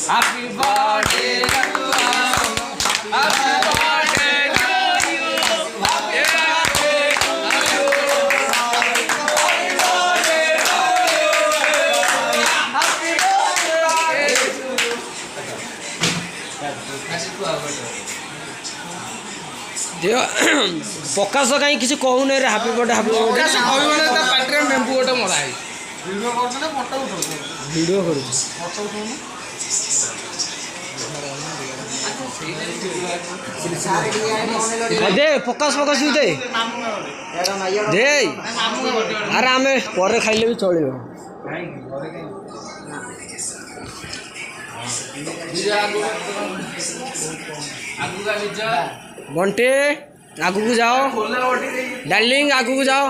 Happy birthday to you. Happy birthday to you. Happy birthday to you. Happy birthday to you. Happy birthday to you. ପ୍ରକାଶ କାହିଁ କିଛି କହୁନି ରେ happy birthday happy birthday ପ୍ରକାଶ କହିବନି ତା ପାଟିରେ ନେମ୍ବୁ ଗୋଟେ ମରା ହେଇଛି ଭିଡ଼ିଓ କରୁଥିଲେ ଫଟୋ ଉଠାଉଛୁ ଭିଡ଼ିଓ କରୁଛି ଫଟୋ ଉଠାଉନୁ ଦେ ପ୍ରକାଶ ଦେ ଦେ ଆରେ ଆମେ ପରେ ଖାଇଲେ ବି ଚଳିବ बंटे आगू को जाओ डार्लिंग आगू को जाओ